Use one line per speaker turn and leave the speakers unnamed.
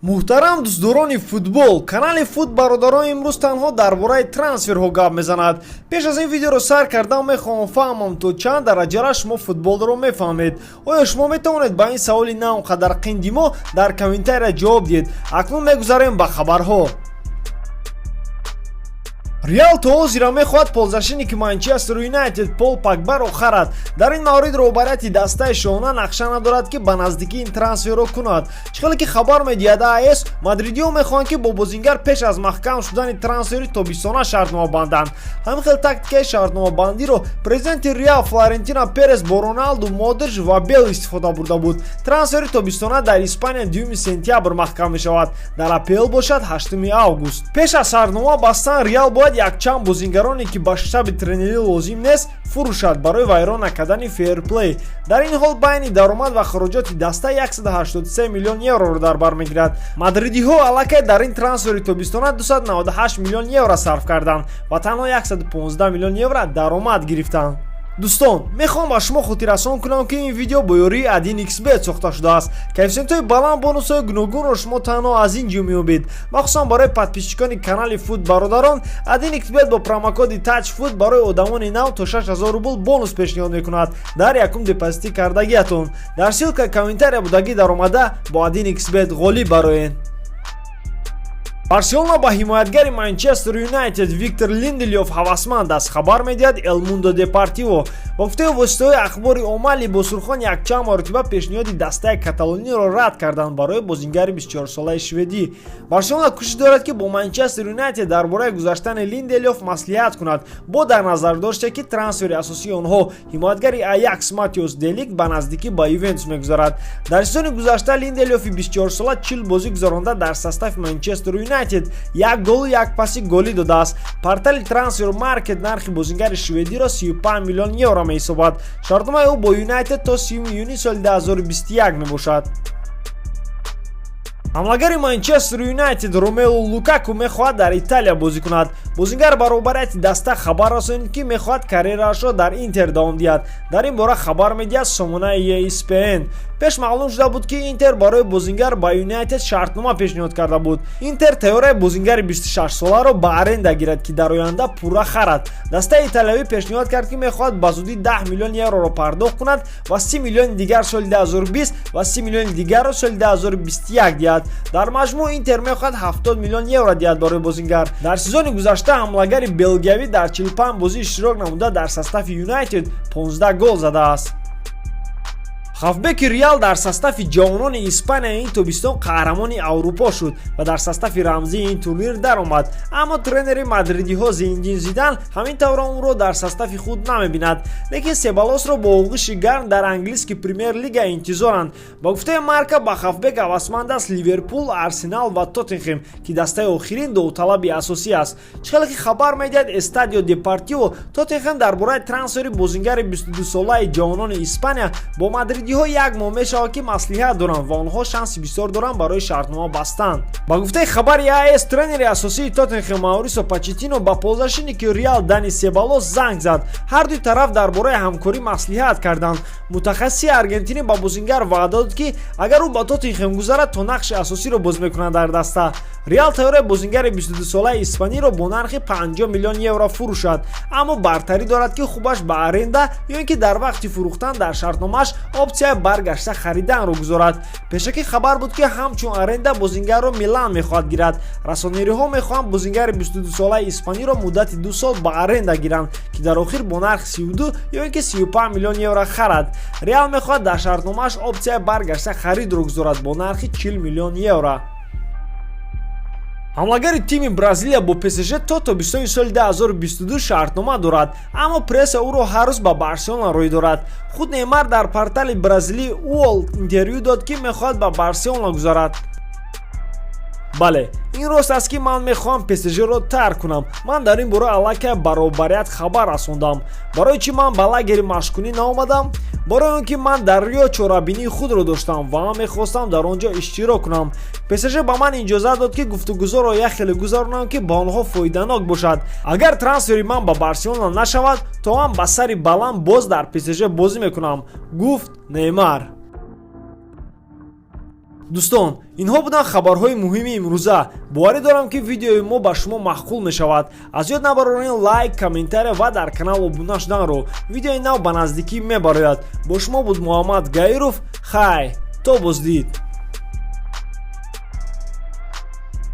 муҳтарам дӯстдорони футбол, канали фут бародарон имрӯз танҳо дар бораи трансферҳо гап мезанад. Пеш аз ин видеоро сар кардам мехоҳам фаҳмам то чанд дараҷара шумо футболро мефаҳмед. Оё шумо метавонед ба ин саволи на он қадар қинди мо дар комментария ҷавоб диҳед. Акнун мегузарем ба хабарҳо. Реал то ҳозира мехоҳад ползашиники Манчестер Юнайтед Пол Погбаро харад. Дар ин маврид роҳбарияти дастаи шоҳона нақша надорад ки ба наздикӣ ин трансферро кунад. Чӣ ки хабар медиҳад АС, мадридиҳо мехоҳанд ки бо бозингар пеш аз маҳкам шудани трансфери тобистона шартнома банданд. Ҳамин хел тактикаи шартномабандиро президенти Реал Флорентино Перес бо Роналду, Модрич ва Бел истифода бурда буд. Трансфери тобистона дар Испания 2 сентябр маҳкам мешавад. Дар АПЛ бошад 8 август. Пеш аз шартнома бастан Реал бояд якчанд бозингароне ки ба штаби тренерӣ лозим нест фурӯшад барои вайрон накардани фейрплей. Дар ин ҳол байни даромад ва хароҷоти даста 183 миллион евроро дар бар мегирад. Мадридиҳо аллакай дар ин трансфери тобистона 298 миллион евро сарф карданд ва танҳо 115 миллион евро даромад гирифтанд. Дӯстон, мехоҳам ба шумо хотиррасон кунам ки ин видео бо ёрии AdinXBet сохта шудааст. Коэффициентҳои баланд, бонусҳои гуногунро шумо танҳо аз ин ҷо меёбед. Махсусан барои подписчикони канали Фут бародарон, AdinXBet бо промокоди TouchFoot барои одамони нав то 6000 рубл бонус пешниҳод мекунад дар якум депозити кардагиатон. Дар ссилкаи комментария будагӣ даромада бо AdinXBet ғолиб бароед. Барселона ба ҳимоятгари Манчестер Юнайтед Виктор Линделёф ҳавасманд аст. Хабар медиҳад El Mundo Deportivo. Бо гуфтаи воситаҳои ахбори омма либосурхон якчанд маротиба пешниҳоди дастаи Каталониро рад карданд барои бозингари 24-солаи шведӣ. Барселона кӯшиш дорад ки бо Манчестер Юнайтед дар бораи гузаштани Линделёф маслиҳат кунад, бо дар назар доште ки трансфери асосии онҳо ҳимоятгари Аякс Матиос Делик ба наздикӣ ба Ювентус мегузарад. Дар сезони гузашта Линделёфи 24-сола 40 бозӣ гузаронда дар состави Манчестер Юнайтед як голу як паси голӣ додааст. Портали Трансфермаркет нархи бозингари шведиро 35 миллион евро меҳисобад. Шартномаи ӯ бо Юнайтед то 30 июни соли 2021 мебошад. ҳамлагари Манчестер Юнайтед Ромелу Лукаку мехоҳад дар Италия бозӣ кунад. Бозингар ба роҳбарияти даста хабар расонид ки мехоҳад карьераашро дар Интер давом диҳад. Дар ин бора хабар медиҳад сомонаи ESPN. Пеш маълум шуда буд ки Интер барои бозингар ба Юнайтед шартнома пешниҳод карда буд. Интер тайёраи бозингари 26-соларо ба аренда гирад ки дар оянда пурра харад. Дастаи италиёвӣ пешниҳод кард ки мехоҳад ба зудӣ 10 миллион евроро пардохт кунад ва 30 миллиони дигар соли 2020 ва 30 миллиони дигарро соли 2021 диҳад. Дар маҷмӯъ Интер мехоҳад 70 миллион евро диҳад барои бозингар. Дар сезони гузашта ҳамлагари белгиявӣ дар 45 бозӣ иштирок намуда дар состави Юнайтед 15 гол задааст. Хавбеки Реал дар состави ҷавонони Испания ин тобистон қаҳрамони Аврупо шуд ва дар состави рамзии ин турнир даромад. Аммо тренери мадридиҳо Зинедин Зидан ҳамин тавра онро дар состави худ намебинад. Лекин Себалосро бо оғӯши гарм дар английски премер лига интизоранд. Ба гуфтаи Марка ба хавбек ҳавасманд аст Ливерпул, Арсенал ва Тоттенхем ки дастаи охирин довталаби асосӣ аст. Чӣ ки хабар медиҳад Estadio Deportivo, Тоттенхем дар бораи трансфери бозингари 22-солаи ҷавонони Испания бо мадридиҳо як моҳ мешавад ки маслиҳат доранд ва онҳо шанси бисёр доранд барои шартнома бастан. Ба гуфтаи хабари АС, тренери асосии Тоттенхем Маурисио Почеттино ба ползашиники Реал Дани Себалос занг зад. Ҳар ду тараф дар бораи ҳамкорӣ маслиҳат карданд. Мутахассиси аргентинӣ ба бозингар ваъда дод ки агар ӯ ба Тоттенхем гузарад, то нақши асосиро боз мекунад дар даста. Реал тайёраи бозингари 22-солаи испаниро бо нархи 50 миллион евро фурӯшад, аммо бартарӣ дорад ки хубаш ба аренда ё ин ки дар вақти фурӯхтан дар шартномааш опсияи баргашта хариданро гузорад. Пешакӣ хабар буд ки ҳамчун аренда бозингарро Милан мехоҳад гирад. Расонериҳо мехоҳанд бозингари 22-солаи испаниро муддати 2 сол ба аренда гиранд ки дар охир бо нархи 32 ё ин ки 35 миллион евро харад. Реал мехоҳад дар шартномааш опсияи баргашта харидро гузорад бо нархи 40 миллион евро. ҳамлагари тими Бразилия бо ПСЖ то тобистони соли 2022 шартнома дорад, аммо пресса ӯро ҳаррӯз ба Барселона рой дорад. Худ Неймар дар портали бразилии UOL интервю дод ки мехоҳад ба Барселона гузарад. бале, ин рост аст ки ман мехоҳам ПСЖ-ро тарк кунам. Ман дар ин бора аллакай ба роҳбарият хабар расондам. Барои чӣ ман ба лагери машқкунӣ наомадам? Барои он ки ман дар Рио чорабинии худро доштам ва ман мехостам дар он ҷо иштирок кунам. ПСЖ ба ман иҷозат дод ки гуфтугузорро як хеле гузаронам ки ба онҳо фоиданок бошад. Агар трансфери ман ба Барселона нашавад, то ман ба сари баланд боз дар ПСЖ бозӣ мекунам, гуфт Неймар. дӯстон, инҳо буданд хабарҳои муҳими имрӯза. боварӣ дорам ки видеои мо ба шумо махкул мешавад. аз ёд набаронед лайк, комментария ва дар канал обуна шуданро. видеои нав ба наздикӣ мебарояд. бо шумо буд Муҳаммад Гаиров. Хай, то боздид.